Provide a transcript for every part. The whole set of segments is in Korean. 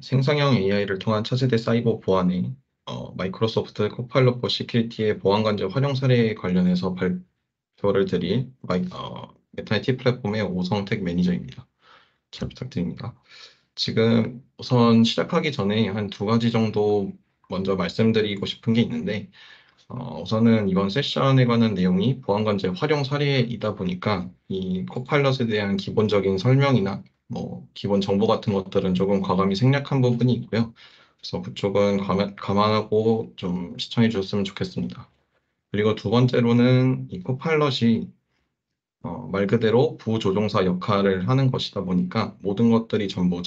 생성형 AI를 통한 차세대 사이버 보안에 마이크로소프트 코파일럿 for 시큐리티의 보안 관제 활용 사례에 관련해서 발표를 드릴 메타이티 플랫폼의 오성택 매니저입니다. 잘 부탁드립니다. 지금 우선 시작하기 전에 한 두 가지 정도 먼저 말씀드리고 싶은 게 있는데, 우선은 이번 세션에 관한 내용이 보안 관제 활용 사례이다 보니까 이 코파일럿에 대한 기본적인 설명이나 뭐 기본 정보 같은 것들은 조금 과감히 생략한 부분이 있고요. 그래서 그쪽은 감안하고 좀 시청해 주셨으면 좋겠습니다. 그리고 두 번째로는 이 코파일럿이 말 그대로 부조종사 역할을 하는 것이다 보니까 모든 것들이 전부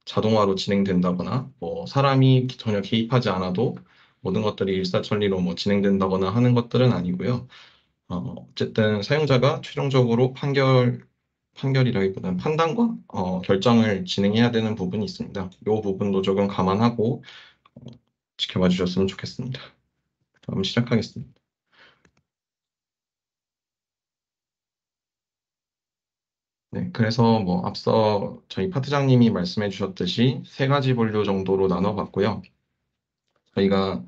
자동화로 진행된다거나 뭐 사람이 전혀 개입하지 않아도 모든 것들이 일사천리로 뭐 진행된다거나 하는 것들은 아니고요. 어쨌든 사용자가 최종적으로 판결이라기보다는 판단과 결정을 진행해야 되는 부분이 있습니다. 이 부분도 조금 감안하고 어, 지켜봐 주셨으면 좋겠습니다. 다음 시작하겠습니다. 네, 그래서 뭐 앞서 저희 파트장님이 말씀해 주셨듯이 세 가지 분류 정도로 나눠봤고요. 저희가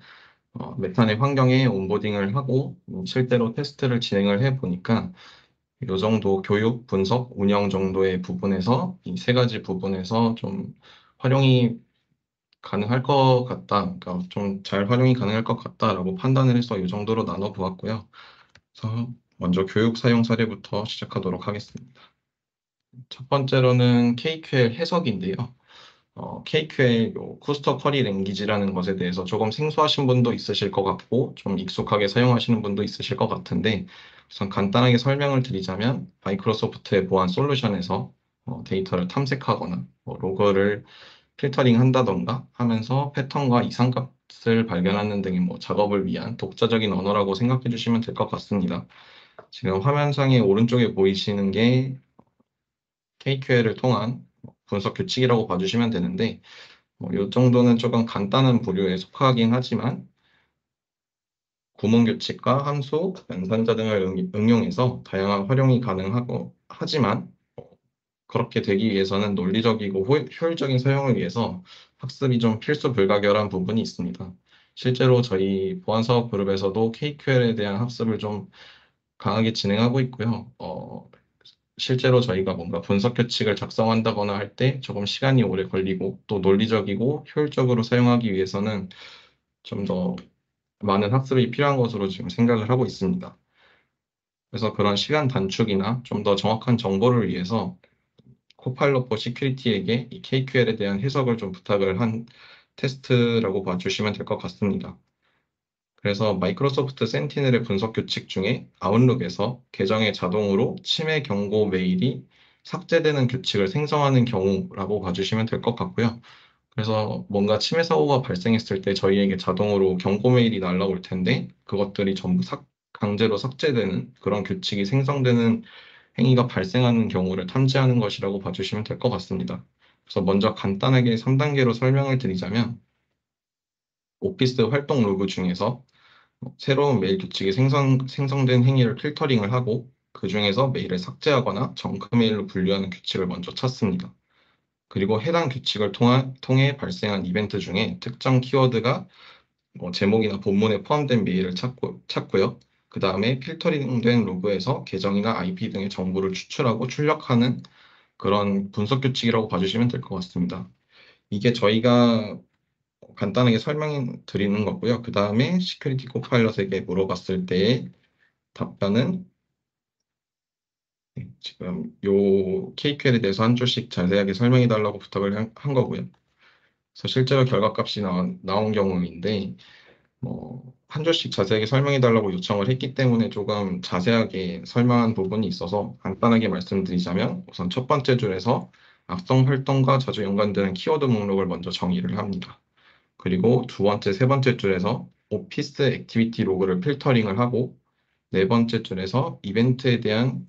메탄의 환경에 온보딩을 하고 실제로 테스트를 진행을 해 보니까 이 정도 교육, 분석, 운영 정도의 부분에서 이 세 가지 부분에서 좀 활용이 가능할 것 같다. 그러니까 좀 잘 활용이 가능할 것 같다라고 판단을 해서 이 정도로 나눠 보았고요. 그래서 먼저 교육 사용 사례부터 시작하도록 하겠습니다. 첫 번째로는 KQL 해석인데요. KQL 요 쿠스터 쿼리 랭귀지라는 것에 대해서 조금 생소하신 분도 있으실 것 같고 좀 익숙하게 사용하시는 분도 있으실 것 같은데 우선 간단하게 설명을 드리자면 마이크로소프트의 보안 솔루션에서 데이터를 탐색하거나 뭐 로그를 필터링 한다던가 하면서 패턴과 이상값을 발견하는 등의 뭐 작업을 위한 독자적인 언어라고 생각해 주시면 될 것 같습니다. 지금 화면상에 오른쪽에 보이시는 게 KQL을 통한 분석 규칙이라고 봐주시면 되는데 이 정도는 조금 간단한 부류에 속하긴 하지만 구문 규칙과 함수, 연산자 등을 응용해서 다양한 활용이 가능하고 하지만 그렇게 되기 위해서는 논리적이고 효율적인 사용을 위해서 학습이 좀 필수 불가결한 부분이 있습니다. 실제로 저희 보안사업 그룹에서도 KQL에 대한 학습을 좀 강하게 진행하고 있고요. 실제로 저희가 뭔가 분석 규칙을 작성한다거나 할 때 조금 시간이 오래 걸리고 또 논리적이고 효율적으로 사용하기 위해서는 좀 더 많은 학습이 필요한 것으로 지금 생각을 하고 있습니다. 그래서 그런 시간 단축이나 좀 더 정확한 정보를 위해서 코파일럿 포 시큐리티에게 이 KQL에 대한 해석을 좀 부탁을 한 테스트라고 봐주시면 될 것 같습니다. 그래서 마이크로소프트 센티넬의 분석 규칙 중에 아웃룩에서 계정에 자동으로 침해 경고 메일이 삭제되는 규칙을 생성하는 경우라고 봐주시면 될 것 같고요. 그래서 뭔가 침해 사고가 발생했을 때 저희에게 자동으로 경고 메일이 날라올 텐데 그것들이 전부 강제로 삭제되는 그런 규칙이 생성되는 행위가 발생하는 경우를 탐지하는 것이라고 봐주시면 될 것 같습니다. 그래서 먼저 간단하게 3단계로 설명을 드리자면 오피스 활동 로그 중에서 새로운 메일 규칙이 생성된 행위를 필터링을 하고 그 중에서 메일을 삭제하거나 정크 메일로 분류하는 규칙을 먼저 찾습니다. 그리고 해당 규칙을 통해 발생한 이벤트 중에 특정 키워드가 뭐 제목이나 본문에 포함된 메일을 찾고요. 그 다음에 필터링된 로그에서 계정이나 IP 등의 정보를 추출하고 출력하는 그런 분석 규칙이라고 봐주시면 될 것 같습니다. 이게 저희가 간단하게 설명 드리는 거고요. 그 다음에 시큐리티 코파일럿에게 물어봤을 때의 답변은 지금 요 KQL에 대해서 한 줄씩 자세하게 설명해 달라고 부탁을 한 거고요. 그래서 실제로 결과값이 나온 경우인데 한 줄씩 자세하게 설명해 달라고 요청을 했기 때문에 조금 자세하게 설명한 부분이 있어서 간단하게 말씀드리자면 우선 첫 번째 줄에서 악성 활동과 자주 연관되는 키워드 목록을 먼저 정의를 합니다. 그리고 두 번째, 세 번째 줄에서 오피스 액티비티 로그를 필터링을 하고 네 번째 줄에서 이벤트에 대한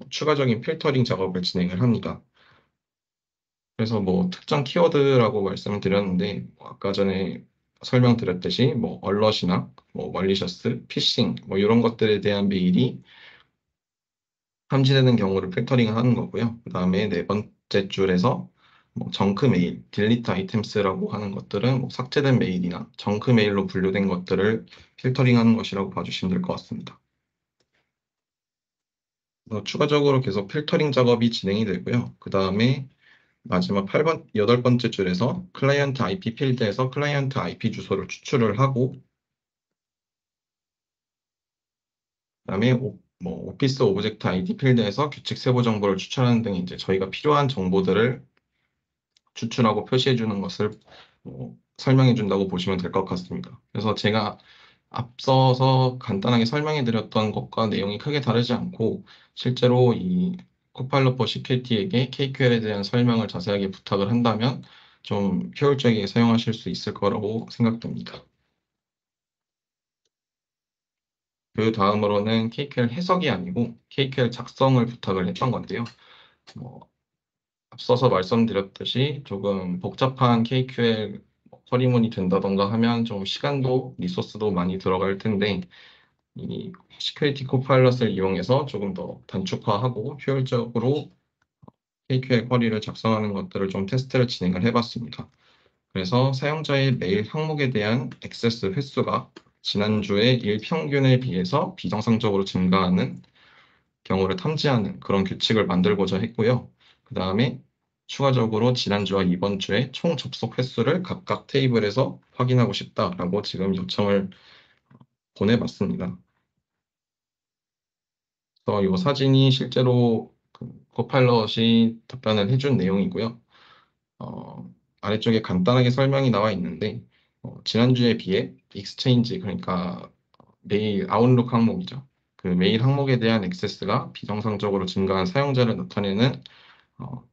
추가적인 필터링 작업을 진행을 합니다. 그래서 뭐 특정 키워드라고 말씀을 드렸는데 아까 전에 설명드렸듯이 뭐 얼럿이나 뭐 멀리셔스, 피싱 뭐 이런 것들에 대한 메일이 탐지되는 경우를 필터링을 하는 거고요. 그 다음에 네 번째 줄에서 뭐 정크 메일, 딜리트 아이템스라고 하는 것들은 뭐 삭제된 메일이나 정크 메일로 분류된 것들을 필터링하는 것이라고 봐주시면 될 것 같습니다. 추가적으로 계속 필터링 작업이 진행이 되고요. 그 다음에 마지막 8번, 8번째 줄에서 클라이언트 IP 필드에서 클라이언트 IP 주소를 추출을 하고, 그다음에 뭐 오피스 오브젝트 아이디 필드에서 규칙 세부 정보를 추출하는 등 이제 저희가 필요한 정보들을 추출하고 표시해 주는 것을 설명해 준다고 보시면 될 것 같습니다. 그래서 제가 앞서서 간단하게 설명해 드렸던 것과 내용이 크게 다르지 않고 실제로 이 코파일럿 for Security에게 KQL에 대한 설명을 자세하게 부탁을 한다면 좀 효율적이게 사용하실 수 있을 거라고 생각됩니다. 그 다음으로는 KQL 해석이 아니고 KQL 작성을 부탁을 했던 건데요. 뭐 앞서서 말씀드렸듯이 조금 복잡한 KQL 커리문이 된다던가 하면 좀 시간도 리소스도 많이 들어갈 텐데 이 시큐리티 코파일럿을 이용해서 조금 더 단축화하고 효율적으로 KQL 쿼리를 작성하는 것들을 좀 테스트를 진행을 해봤습니다. 그래서 사용자의 메일 항목에 대한 액세스 횟수가 지난주의 일 평균에 비해서 비정상적으로 증가하는 경우를 탐지하는 그런 규칙을 만들고자 했고요. 그 다음에 추가적으로 지난주와 이번 주에 총 접속 횟수를 각각 테이블에서 확인하고 싶다라고 지금 요청을 보내봤습니다. 그래서 이 사진이 실제로 그 코파일럿이 답변을 해준 내용이고요. 아래쪽에 간단하게 설명이 나와 있는데 지난주에 비해 익스체인지 그러니까 메일 아웃룩 항목이죠. 그 메일 항목에 대한 액세스가 비정상적으로 증가한 사용자를 나타내는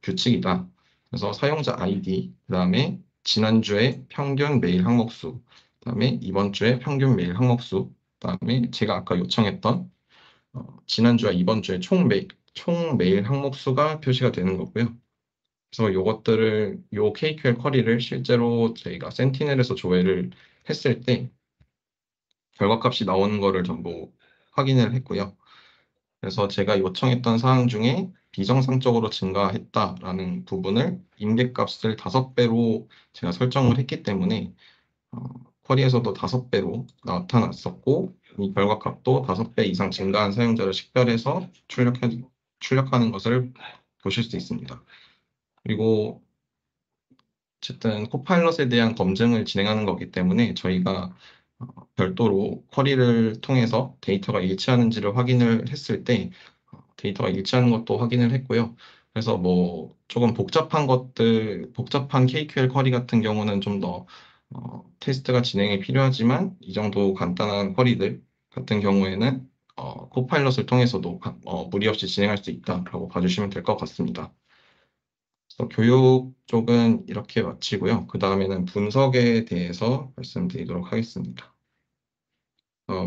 규칙이다. 그래서 사용자 아이디, 그다음에 지난주에 평균 메일 항목 수, 그다음에 이번 주에 평균 메일 항목 수, 그다음에 제가 아까 요청했던 지난주와 이번 주에 총 메일 항목 수가 표시가 되는 거고요. 그래서 요 KQL 쿼리를 실제로 저희가 센티넬에서 조회를 했을 때 결과값이 나오는 거를 전부 확인을 했고요. 그래서 제가 요청했던 사항 중에 비정상적으로 증가했다라는 부분을 임계값을 5배로 제가 설정을 했기 때문에 어, 쿼리에서도 5배로 나타났었고 이 결과값도 5배 이상 증가한 사용자를 식별해서 출력하는 것을 보실 수 있습니다. 그리고 어쨌든 코파일럿에 대한 검증을 진행하는 거기 때문에 저희가 어, 별도로 쿼리를 통해서 데이터가 일치하는지를 확인을 했을 때 데이터가 일치하는 것도 확인을 했고요. 그래서 뭐 조금 복잡한 KQL 쿼리 같은 경우는 좀 더 테스트가 진행이 필요하지만 이 정도 간단한 쿼리들 같은 경우에는 코파일럿을 통해서도 무리 없이 진행할 수 있다라고 봐주시면 될 것 같습니다. 그래서 교육 쪽은 이렇게 마치고요. 그 다음에는 분석에 대해서 말씀드리도록 하겠습니다.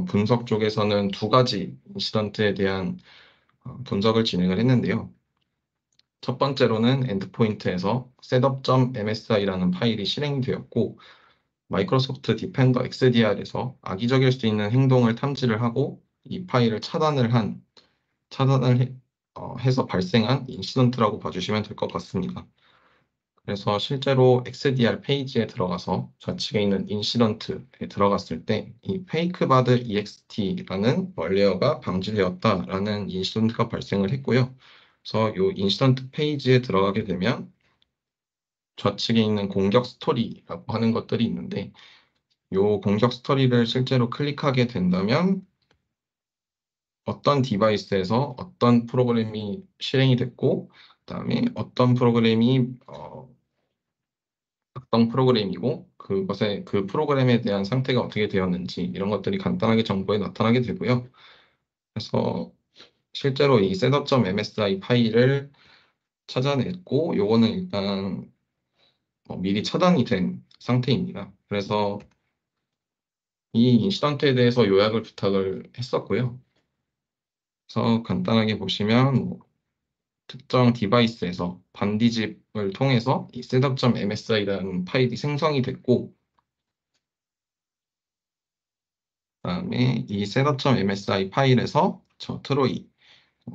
분석 쪽에서는 두 가지 인시던트에 대한 분석을 진행을 했는데요. 첫 번째로는 엔드포인트에서 setup.msi라는 파일이 실행이 되었고 마이크로소프트 디펜더 XDR에서 악의적일 수 있는 행동을 탐지를 하고 이 파일을 해서 발생한 인시던트라고 봐주시면 될 것 같습니다. 그래서 실제로 XDR 페이지에 들어가서 좌측에 있는 인시던트에 들어갔을 때 이 페이크바드 EXT라는 멀웨어가 방지되었다라는 인시던트가 발생을 했고요. 그래서 이 인시던트 페이지에 들어가게 되면 좌측에 있는 공격 스토리라고 하는 것들이 있는데 이 공격 스토리를 실제로 클릭하게 된다면 어떤 디바이스에서 어떤 프로그램이 실행이 됐고 그다음에 어떤 프로그램이고 그 프로그램에 대한 상태가 어떻게 되었는지 이런 것들이 간단하게 정보에 나타나게 되고요. 그래서 실제로 이 setup.msi 파일을 찾아냈고 요거는 일단 미리 차단이 된 상태입니다. 그래서 이 인시던트에 대해서 요약을 부탁을 했었고요. 그래서 간단하게 보시면 특정 디바이스에서 반디집을 통해서 이 setup.msi라는 파일이 생성이 됐고 그다음에 이 setup.msi 파일에서 저 트로이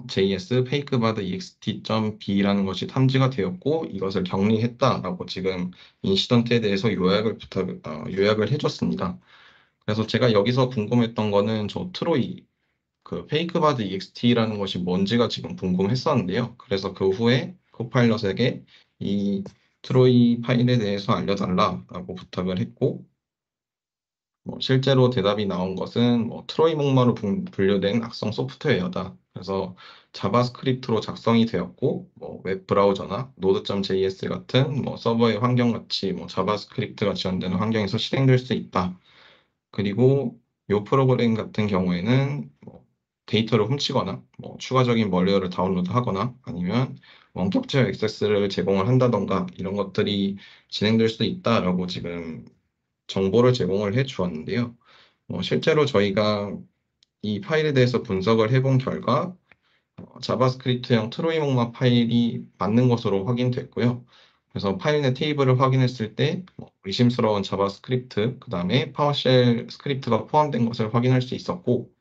JS 페이크바드 ext.b라는 것이 탐지가 되었고 이것을 격리했다라고 지금 인시던트에 대해서 요약을 해줬습니다. 그래서 제가 여기서 궁금했던 거는 저 트로이 그 페이크바드 ext라는 것이 뭔지가 지금 궁금했었는데요. 그래서 그 후에 코파일럿에게 이 트로이 파일에 대해서 알려달라라고 부탁을 했고 실제로 대답이 나온 것은 트로이 목마로 분류된 악성 소프트웨어다. 그래서 자바스크립트로 작성이 되었고 웹 브라우저나 노드.js 같은 서버의 환경 같이 자바스크립트가 지원되는 환경에서 실행될 수 있다. 그리고 이 프로그램 같은 경우에는 데이터를 훔치거나 추가적인 멀리어를 다운로드하거나 아니면 원격 제어 액세스를 제공을 한다던가 이런 것들이 진행될 수 있다라고 지금 정보를 제공을 해 주었는데요. 실제로 저희가 이 파일에 대해서 분석을 해본 결과 자바스크립트형 트로이 목마 파일이 맞는 것으로 확인됐고요. 그래서 파일 내 테이블을 확인했을 때 의심스러운 자바스크립트, 그 다음에 파워쉘 스크립트가 포함된 것을 확인할 수 있었고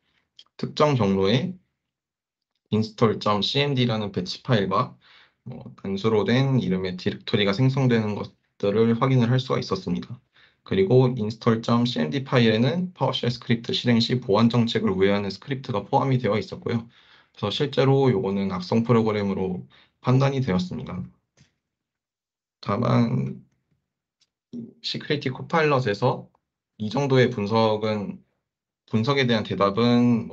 특정 경로에 install.cmd라는 배치 파일과 단수로 된 이름의 디렉토리가 생성되는 것들을 확인을 할 수가 있었습니다. 그리고 install.cmd 파일에는 파워쉘 스크립트 실행 시 보안 정책을 우회하는 스크립트가 포함이 되어 있었고요. 그래서 실제로 요거는 악성 프로그램으로 판단이 되었습니다. 다만 시큐리티 코파일럿에서 이 정도의 분석에 대한 대답은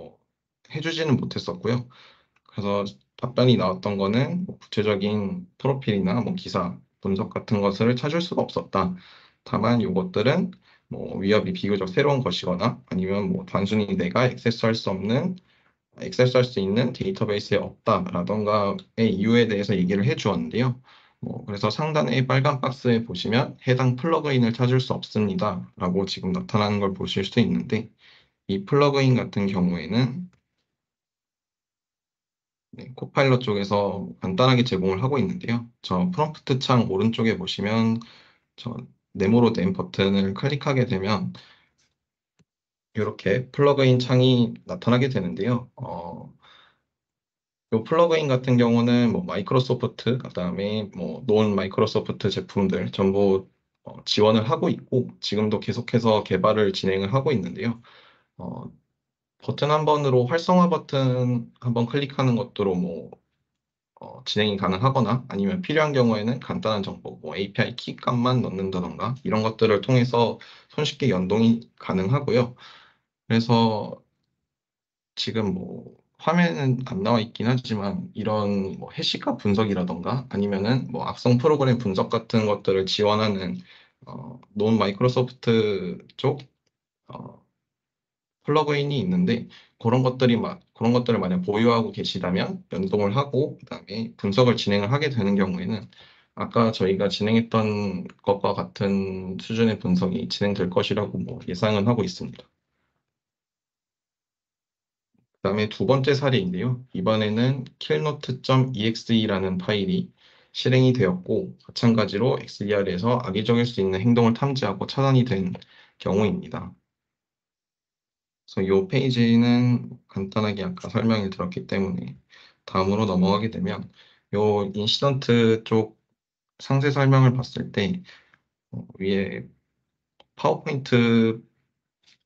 해주지는 못했었고요. 그래서 답변이 나왔던 거는 구체적인 프로필이나 기사, 분석 같은 것을 찾을 수가 없었다. 다만 이것들은 위협이 비교적 새로운 것이거나 아니면 단순히 내가 액세스할 수 있는 데이터베이스에 없다라던가의 이유에 대해서 얘기를 해 주었는데요. 그래서 상단의 빨간 박스에 보시면 해당 플러그인을 찾을 수 없습니다. 라고 지금 나타나는 걸 보실 수 있는데 이 플러그인 같은 경우에는 코파일럿 쪽에서 간단하게 제공을 하고 있는데요. 저 프롬프트 창 오른쪽에 보시면 저 네모로 된 버튼을 클릭하게 되면 이렇게 플러그인 창이 나타나게 되는데요. 이 플러그인 같은 경우는 마이크로소프트, 그다음에 논 마이크로소프트 제품들 전부 지원을 하고 있고 지금도 계속해서 개발을 진행을 하고 있는데요. 어, 버튼 한 번으로 활성화 버튼 한번 클릭하는 것으로 진행이 가능하거나 아니면 필요한 경우에는 간단한 정보, API 키 값만 넣는다던가 이런 것들을 통해서 손쉽게 연동이 가능하고요. 그래서 지금 화면은 안 나와 있긴 하지만 이런 해시값 분석이라던가 아니면은 악성 프로그램 분석 같은 것들을 지원하는 논 마이크로소프트 쪽 어, 플러그인이 있는데 그런 것들을 만약 보유하고 계시다면 연동을 하고 그다음에 분석을 진행을 하게 되는 경우에는 아까 저희가 진행했던 것과 같은 수준의 분석이 진행될 것이라고 예상은 하고 있습니다. 그다음에 두 번째 사례인데요. 이번에는 killnote.exe라는 파일이 실행이 되었고 마찬가지로 XDR에서 악의적일 수 있는 행동을 탐지하고 차단이 된 경우입니다. 그래서 이 페이지는 간단하게 아까 설명을 들었기 때문에 다음으로 넘어가게 되면 이 인시던트 쪽 상세 설명을 봤을 때 위에 파워포인트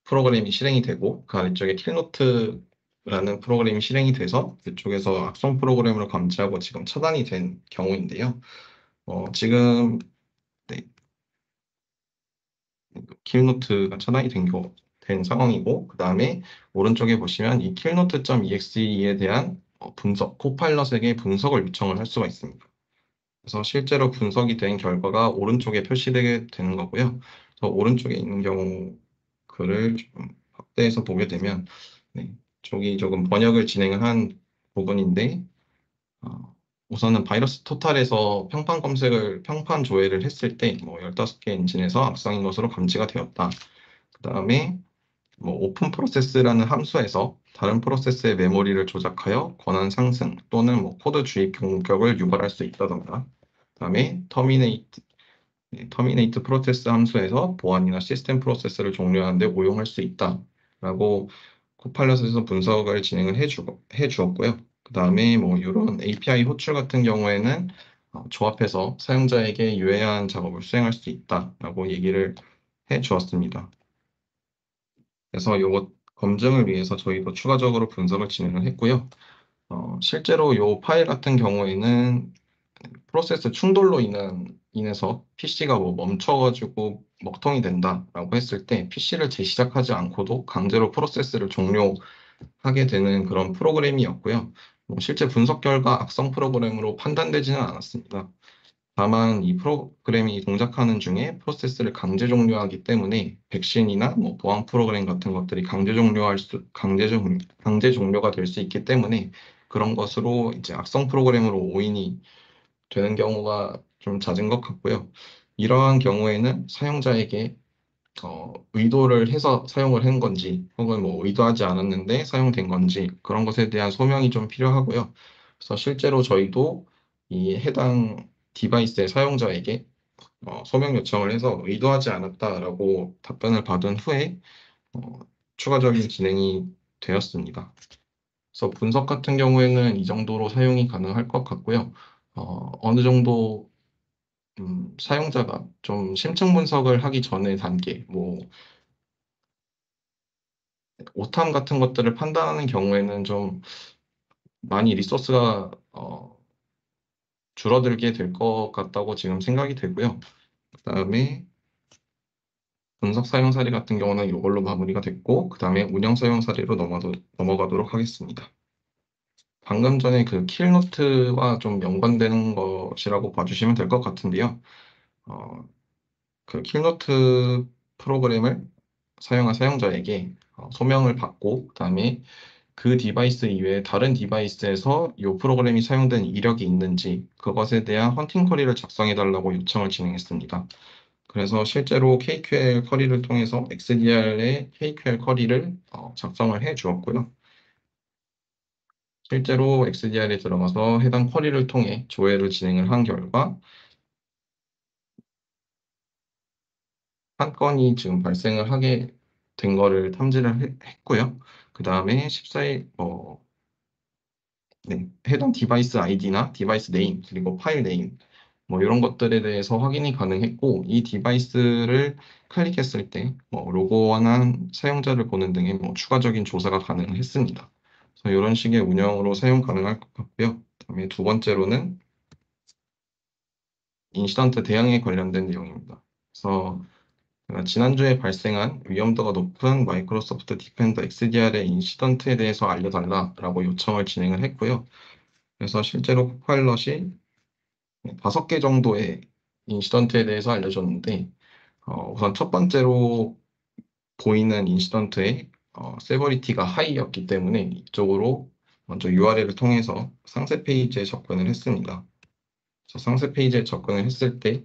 프로그램이 실행이 되고 그 아래쪽에 킬노트라는 프로그램이 실행이 돼서 그쪽에서 악성 프로그램을 감지하고 지금 차단이 된 경우인데요. 지금 네, 킬노트가 차단이 된 상황이고 그 다음에 오른쪽에 보시면 이 킬노트.exe에 대한 분석, 코파일럿에게 분석을 요청을 할 수가 있습니다. 그래서 실제로 분석이 된 결과가 오른쪽에 표시되게 되는 거고요. 더 오른쪽에 있는 경우 글을 좀 확대해서 보게 되면 네, 저기 조금 번역을 진행을 한 부분인데 어, 우선은 바이러스 토탈에서 평판 조회를 했을 때 15개 엔진에서 악성인 것으로 감지가 되었다. 그 다음에 오픈 프로세스라는 함수에서 다른 프로세스의 메모리를 조작하여 권한 상승 또는 코드 주입 공격을 유발할 수 있다던가 그다음에 터미네이트 프로세스 함수에서 보안이나 시스템 프로세스를 종료하는 데 오용할 수 있다라고 코파일럿에서 분석을 진행을 해 주었고요. 그다음에 뭐 이런 API 호출 같은 경우에는 조합해서 사용자에게 유해한 작업을 수행할 수 있다라고 얘기를 해 주었습니다. 그래서 요거 검증을 위해서 저희도 추가적으로 분석을 진행을 했고요. 실제로 요 파일 같은 경우에는 프로세스 충돌로 인해서 PC가 뭐 멈춰가지고 먹통이 된다라고 했을 때 PC를 재시작하지 않고도 강제로 프로세스를 종료하게 되는 그런 프로그램이었고요. 뭐 실제 분석 결과 악성 프로그램으로 판단되지는 않았습니다. 다만 이 프로그램이 동작하는 중에 프로세스를 강제 종료하기 때문에 백신이나 뭐 보안 프로그램 같은 것들이 강제 종료가 될 수 있기 때문에 그런 것으로 이제 악성 프로그램으로 오인이 되는 경우가 좀 잦은 것 같고요. 이러한 경우에는 사용자에게 의도를 해서 사용을 한 건지 혹은 뭐 의도하지 않았는데 사용된 건지 그런 것에 대한 소명이 좀 필요하고요. 그래서 실제로 저희도 이 해당 디바이스의 사용자에게 소명 요청을 해서 의도하지 않았다라고 답변을 받은 후에 어, 추가적인 진행이 되었습니다. 그래서 분석 같은 경우에는 이 정도로 사용이 가능할 것 같고요. 어느 정도 사용자가 좀 심층 분석을 하기 전의 단계, 뭐 오탐 같은 것들을 판단하는 경우에는 좀 많이 리소스가 줄어들게 될 것 같다고 지금 생각이 되고요. 그다음에 분석 사용 사례 같은 경우는 이걸로 마무리가 됐고, 그다음에 운영 사용 사례로 넘어가도록 하겠습니다. 방금 전에 그 킬노트와 좀 연관되는 것이라고 봐주시면 될 것 같은데요. 어, 그 킬노트 프로그램을 사용한 사용자에게 소명을 받고, 그다음에 그 디바이스 이외에 다른 디바이스에서 이 프로그램이 사용된 이력이 있는지 그것에 대한 헌팅 쿼리를 작성해 달라고 요청을 진행했습니다. 그래서 실제로 KQL 쿼리를 통해서 XDR의 KQL 쿼리를 작성을 해 주었고요. 실제로 XDR에 들어가서 해당 쿼리를 통해 조회를 진행을 한 결과 한 건이 지금 발생을 하게 된 거를 탐지를 했고요. 그 다음에 14일, 네, 해당 디바이스 아이디나 디바이스 네임, 그리고 파일 네임, 뭐 이런 것들에 대해서 확인이 가능했고, 이 디바이스를 클릭했을 때, 로그온한 사용자를 보는 등의 뭐 추가적인 조사가 가능했습니다. 그래서 이런 식의 운영으로 사용 가능할 것 같고요. 그다음에 두 번째로는 인시던트 대응에 관련된 내용입니다. 그래서 제가 지난주에 발생한 위험도가 높은 마이크로소프트 디펜더 XDR의 인시던트에 대해서 알려달라라고 요청을 진행을 했고요. 그래서 실제로 코파일럿이 5개 정도의 인시던트에 대해서 알려줬는데, 우선 첫 번째로 보이는 인시던트의 세버리티가 하이였기 때문에 이쪽으로 먼저 URL을 통해서 상세 페이지에 접근을 했습니다. 그래서 상세 페이지에 접근을 했을 때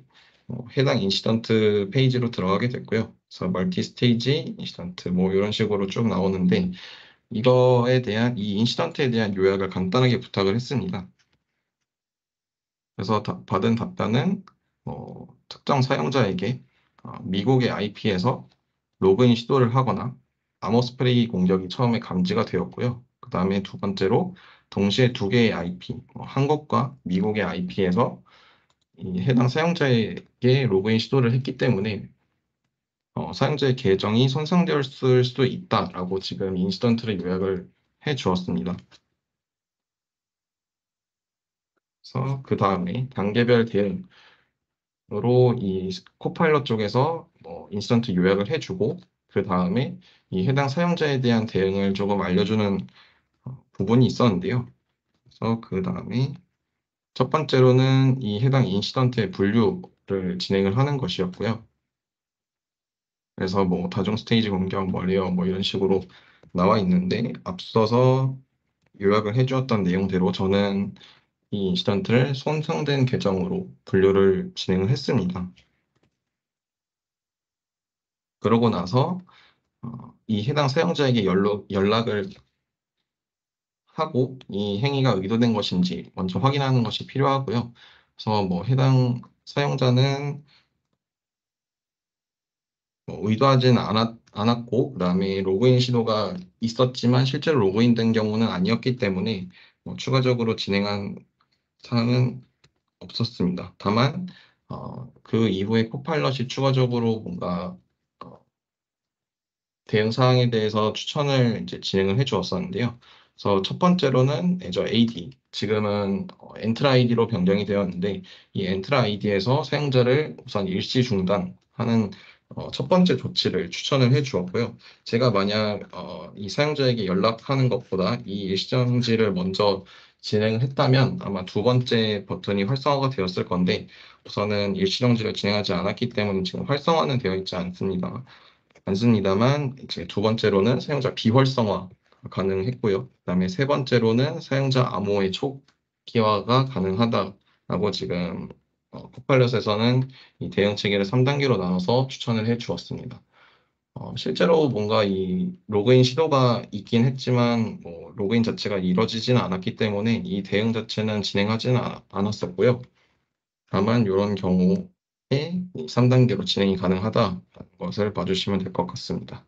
해당 인시던트 페이지로 들어가게 됐고요. 그래서 멀티 스테이지 인시던트 뭐 이런 식으로 쭉 나오는데 이거에 대한 이 인시던트에 대한 요약을 간단하게 부탁을 했습니다. 그래서 받은 답변은 특정 사용자에게 미국의 IP에서 로그인 시도를 하거나 암호 스프레이 공격이 처음에 감지가 되었고요. 그 다음에 두 번째로 동시에 두 개의 IP, 한국과 미국의 IP에서 이 해당 사용자에게 로그인 시도를 했기 때문에 사용자의 계정이 손상되었을 수도 있다라고 지금 인시던트를 요약을 해 주었습니다. 그래서 그 다음에 단계별 대응 으로 이 코파일럿 쪽에서 인스턴트 요약을 해주고 그 다음에 이 해당 사용자에 대한 대응을 조금 알려주는 부분이 있었는데요. 그래서 그 다음에 첫 번째로는 이 해당 인시던트의 분류를 진행을 하는 것이었고요. 그래서 뭐 다중 스테이지 공격, 멀리어 뭐 이런 식으로 나와 있는데 앞서서 요약을 해주었던 내용대로 저는 이 인시던트를 손상된 계정으로 분류를 진행을 했습니다. 그러고 나서 이 해당 사용자에게 연락을 하고 이 행위가 의도된 것인지 먼저 확인하는 것이 필요하고요. 그래서 뭐 해당 사용자는 의도하지는 않았고, 그다음에 로그인 신호가 있었지만 실제로 로그인된 경우는 아니었기 때문에 뭐 추가적으로 진행한 사항은 없었습니다. 다만 그 이후에 코파일럿이 추가적으로 뭔가 어, 대응 사항에 대해서 추천을 이제 진행을 해 주었었는데요. 그래서 첫 번째로는 애저 AD, 지금은 엔트라 아이디로 변경이 되었는데 이 엔트라 아이디에서 사용자를 우선 일시 중단하는 첫 번째 조치를 추천을 해 주었고요. 제가 만약 이 사용자에게 연락하는 것보다 이 일시 정지를 먼저 진행을 했다면 아마 두 번째 버튼이 활성화가 되었을 건데 우선은 일시 정지를 진행하지 않았기 때문에 지금 활성화는 되어 있지 않습니다만 이제 두 번째로는 사용자 비활성화 가능했고요. 그다음에 세 번째로는 사용자 암호의 초기화가 가능하다라고 지금 코팔럿에서는 이 대응 체계를 3단계로 나눠서 추천을 해 주었습니다. 실제로 뭔가 이 로그인 시도가 있긴 했지만 뭐 로그인 자체가 이루어지지는 않았기 때문에 이 대응 자체는 진행하지는 않았었고요. 다만 이런 경우에 이 3단계로 진행이 가능하다는 것을 봐주시면 될 것 같습니다.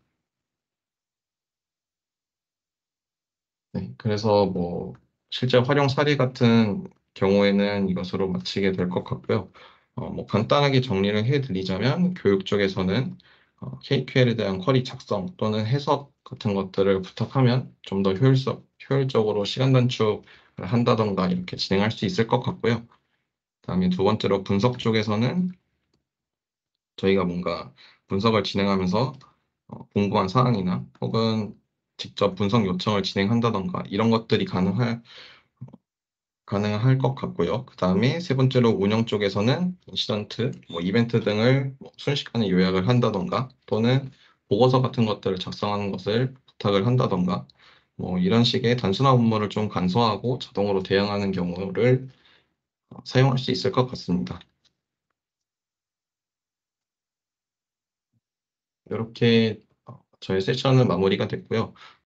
네, 그래서 뭐 실제 활용 사례 같은 경우에는 이것으로 마치게 될 것 같고요. 뭐 간단하게 정리를 해드리자면 교육 쪽에서는 KQL에 대한 쿼리 작성 또는 해석 같은 것들을 부탁하면 좀 더 효율적으로 시간 단축을 한다던가 이렇게 진행할 수 있을 것 같고요. 그다음에 두 번째로 분석 쪽에서는 저희가 뭔가 분석을 진행하면서 궁금한 사항이나 혹은 직접 분석 요청을 진행한다던가 이런 것들이 가능할 것 같고요. 그 다음에 세 번째로 운영 쪽에서는 인시던트, 뭐 이벤트 등을 뭐 순식간에 요약을 한다던가 또는 보고서 같은 것들을 작성하는 것을 부탁을 한다던가 뭐 이런 식의 단순한 업무를 좀 간소화하고 자동으로 대응하는 경우를 사용할 수 있을 것 같습니다. 이렇게 저희 세션은 마무리가 됐고요.